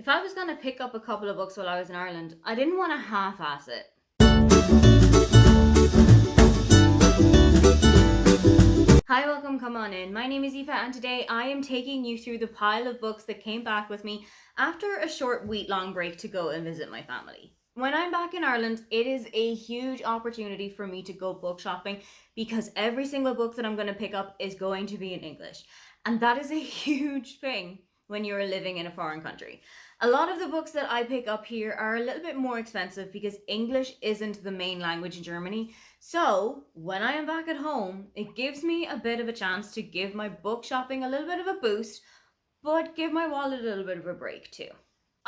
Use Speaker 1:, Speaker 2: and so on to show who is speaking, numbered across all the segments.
Speaker 1: If I was going to pick up a couple of books while I was in Ireland, I didn't want to half-ass it. Hi, welcome, come on in. My name is Aoife and today I am taking you through the pile of books that came back with me after a short week-long break to go and visit my family. When I'm back in Ireland, it is a huge opportunity for me to go book shopping because every single book that I'm going to pick up is going to be in English. And that is a huge thing when you're living in a foreign country. A lot of the books that I pick up here are a little bit more expensive because English isn't the main language in Germany. So when I am back at home, it gives me a bit of a chance to give my book shopping a little bit of a boost, but give my wallet a little bit of a break too.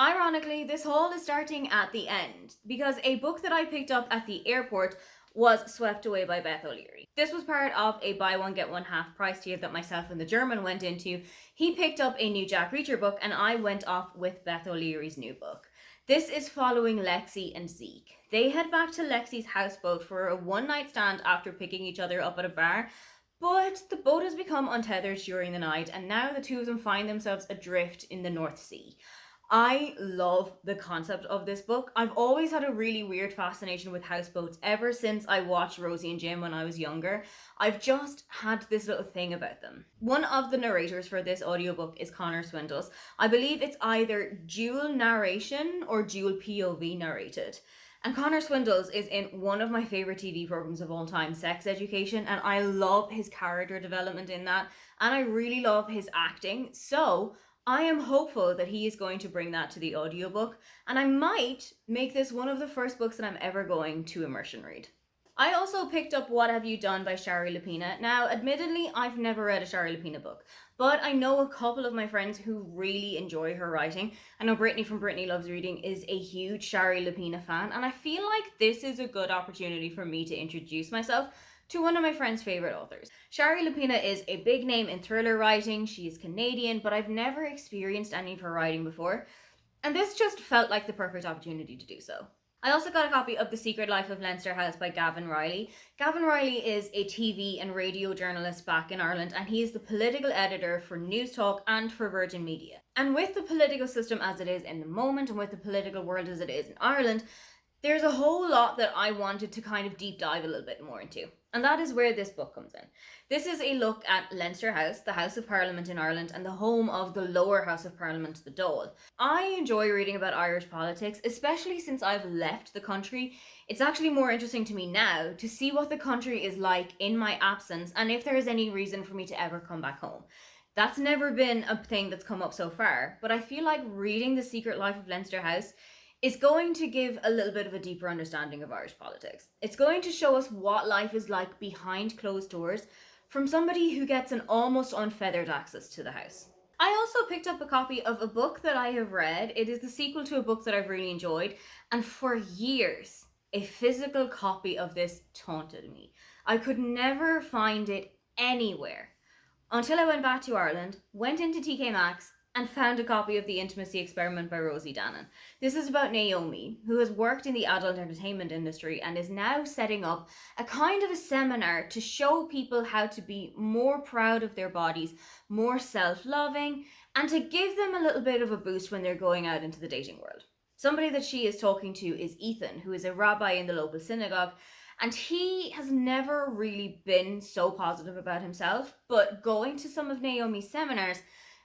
Speaker 1: Ironically, this haul is starting at the end because a book that I picked up at the airport was Swept Away by Beth O'Leary. This was part of a buy one get one half price deal that myself and the German went into. He picked up a new Jack Reacher book and I went off with Beth O'Leary's new book. This is following Lexi and Zeke. They head back to Lexi's houseboat for a one-night stand after picking each other up at a bar, but the boat has become untethered during the night and now the two of them find themselves adrift in the North Sea. I love the concept of this book. I've always had a really weird fascination with houseboats ever since I watched Rosie and Jim when I was younger. I've just had this little thing about them. One of the narrators for this audiobook is Connor Swindles. I believe it's either dual narration or dual POV narrated. And Connor Swindles is in one of my favorite TV programs of all time, Sex Education, and I love his character development in that, and I really love his acting. So I am hopeful that he is going to bring that to the audiobook, and I might make this one of the first books that I'm ever going to immersion read. I also picked up What Have You Done by Shari Lapina. Now, admittedly, I've never read a Shari Lapina book, but I know a couple of my friends who really enjoy her writing. I know Brittany from Brittany Loves Reading is a huge Shari Lapina fan, and I feel like this is a good opportunity for me to introduce myself to one of my friend's favorite authors. Shari Lapina is a big name in thriller writing. She is Canadian, but I've never experienced any of her writing before, and this just felt like the perfect opportunity to do so. I also got a copy of The Secret Life of Leinster House by Gavin Riley. Gavin Riley is a TV and radio journalist back in Ireland, and he is the political editor for News Talk and for Virgin Media. And with the political system as it is in the moment, and with the political world as it is in Ireland, there's a whole lot that I wanted to kind of deep dive a little bit more into. And that is where this book comes in. This is a look at Leinster House, the House of Parliament in Ireland, and the home of the lower House of Parliament, the Dáil. I enjoy reading about Irish politics, especially since I've left the country. It's actually more interesting to me now to see what the country is like in my absence and if there is any reason for me to ever come back home. That's never been a thing that's come up so far, but I feel like reading The Secret Life of Leinster House is going to give a little bit of a deeper understanding of Irish politics. It's going to show us what life is like behind closed doors from somebody who gets an almost unfeathered access to the house. I also picked up a copy of a book that I have read. It is the sequel to a book that I've really enjoyed, and for years, a physical copy of this taunted me. I could never find it anywhere until I went back to Ireland, went into TK Maxx, and found a copy of The Intimacy Experiment by Rosie Dannon. This is about Naomi, who has worked in the adult entertainment industry and is now setting up a kind of a seminar to show people how to be more proud of their bodies, more self-loving, and to give them a little bit of a boost when they're going out into the dating world. Somebody that she is talking to is Ethan, who is a rabbi in the local synagogue, and he has never really been so positive about himself, but going to some of Naomi's seminars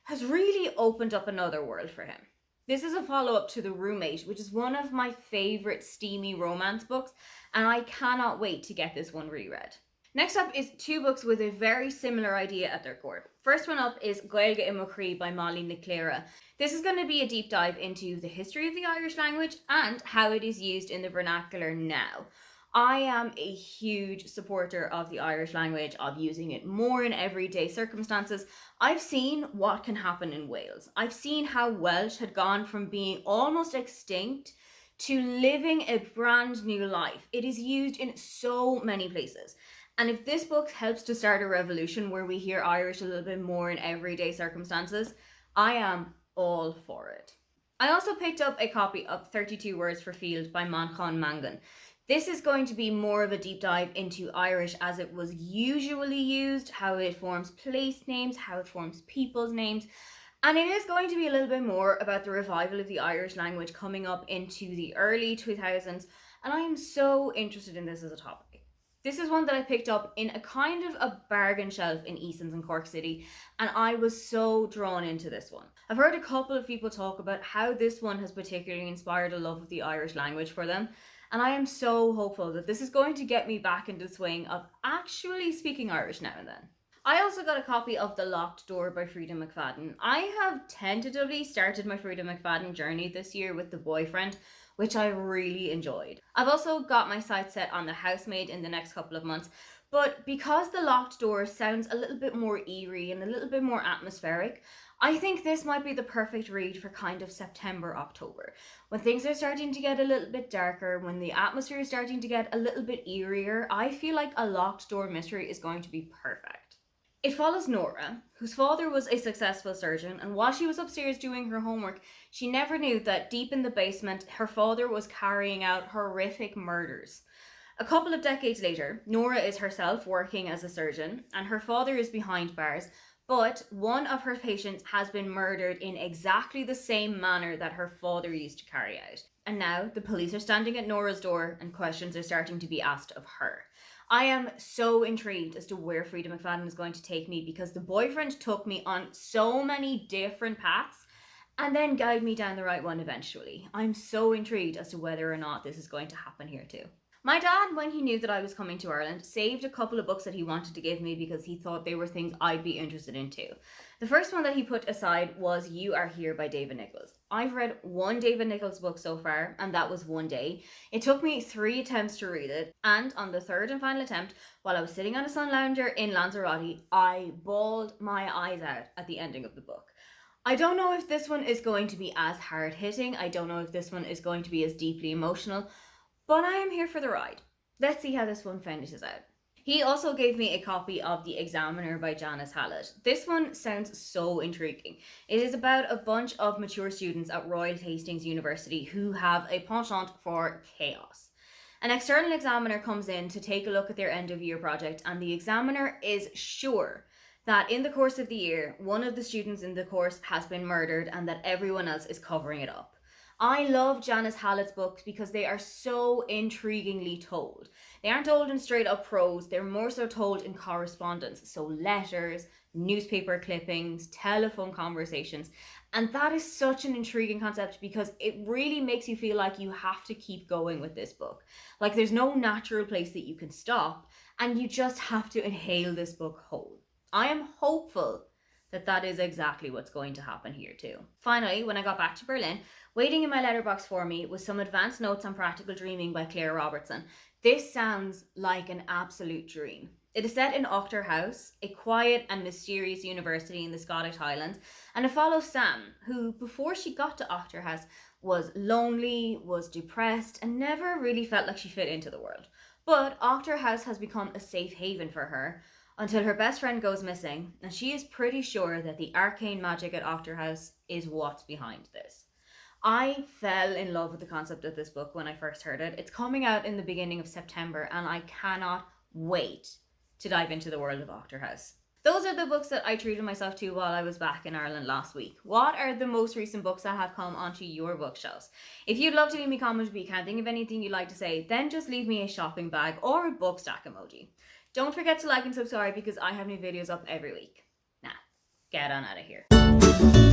Speaker 1: has really opened up another world for him. This is a follow-up to The Roommate, which is one of my favorite steamy romance books, and I cannot wait to get this one reread. Next up is two books with a very similar idea at their core. First one up is Gaeilge I Mochree by Molly Niclera. This is going to be a deep dive into the history of the Irish language and how it is used in the vernacular now. I am a huge supporter of the Irish language, of using it more in everyday circumstances. I've seen what can happen in Wales. I've seen how Welsh had gone from being almost extinct to living a brand new life. It is used in so many places. And if this book helps to start a revolution where we hear Irish a little bit more in everyday circumstances, I am all for it. I also picked up a copy of 32 Words for Field by Manchán Mangan. This is going to be more of a deep dive into Irish as it was usually used, how it forms place names, how it forms people's names, And it is going to be a little bit more about the revival of the Irish language coming up into the early 2000s, and I am so interested in this as a topic. This is one that I picked up in a kind of a bargain shelf in Eason's in Cork City, and I was so drawn into this one. I've heard a couple of people talk about how this one has particularly inspired a love of the Irish language for them, and I am so hopeful that this is going to get me back into the swing of actually speaking Irish now and then. I also got a copy of The Locked Door by Frida McFadden. I have tentatively started my Frida McFadden journey this year with The Boyfriend, which I really enjoyed. I've also got my sights set on The Housemaid in the next couple of months, but because The Locked Door sounds a little bit more eerie and a little bit more atmospheric, I think this might be the perfect read for kind of September, October. When things are starting to get a little bit darker, when the atmosphere is starting to get a little bit eerier, I feel like a locked door mystery is going to be perfect. It follows Nora, whose father was a successful surgeon, and while she was upstairs doing her homework, she never knew that deep in the basement, her father was carrying out horrific murders. A couple of decades later, Nora is herself working as a surgeon, and her father is behind bars, but one of her patients has been murdered in exactly the same manner that her father used to carry out. And now the police are standing at Nora's door, and questions are starting to be asked of her. I am so intrigued as to where Frida McFadden is going to take me, because The Boyfriend took me on so many different paths and then guide me down the right one eventually. I'm so intrigued as to whether or not this is going to happen here too. My dad, when he knew that I was coming to Ireland, saved a couple of books that he wanted to give me because he thought they were things I'd be interested in too. The first one that he put aside was You Are Here by David Nicholls. I've read one David Nicholls book so far, and that was One Day. It took me 3 attempts to read it, and on the third and final attempt, while I was sitting on a sun lounger in Lanzarote, I bawled my eyes out at the ending of the book. I don't know if this one is going to be as hard-hitting, I don't know if this one is going to be as deeply emotional, but I am here for the ride. Let's see how this one finishes out. He also gave me a copy of The Examiner by Janice Hallett. This one sounds so intriguing. It is about a bunch of mature students at Royal Hastings University who have a penchant for chaos. An external examiner comes in to take a look at their end of year project, and the examiner is sure that in the course of the year, one of the students in the course has been murdered and that everyone else is covering it up. I love Janice Hallett's books because they are so intriguingly told. They aren't told in straight up prose, they're more so told in correspondence. So letters, newspaper clippings, telephone conversations. And that is such an intriguing concept because it really makes you feel like you have to keep going with this book. Like there's no natural place that you can stop, and you just have to inhale this book whole. I am hopeful that that is exactly what's going to happen here too. Finally, when I got back to Berlin, waiting in my letterbox for me was some advanced notes on practical dreaming by Claire Robertson. This sounds like an absolute dream. It is set in Ochter House, a quiet and mysterious university in the Scottish Highlands, and it follows Sam, who before she got to Ochter House was lonely, was depressed, and never really felt like she fit into the world. But Ochter House has become a safe haven for her, until her best friend goes missing, and she is pretty sure that the arcane magic at Ochter House is what's behind this. I fell in love with the concept of this book when I first heard it. It's coming out in the beginning of September, and I cannot wait to dive into the world of Ochter House. Those are the books that I treated myself to while I was back in Ireland last week. What are the most recent books that have come onto your bookshelves? If you'd love to leave me a comment, but you can't think of anything you'd like to say, then just leave me a shopping bag or a book stack emoji. Don't forget to like and subscribe because I have new videos up every week. Now, get on out of here.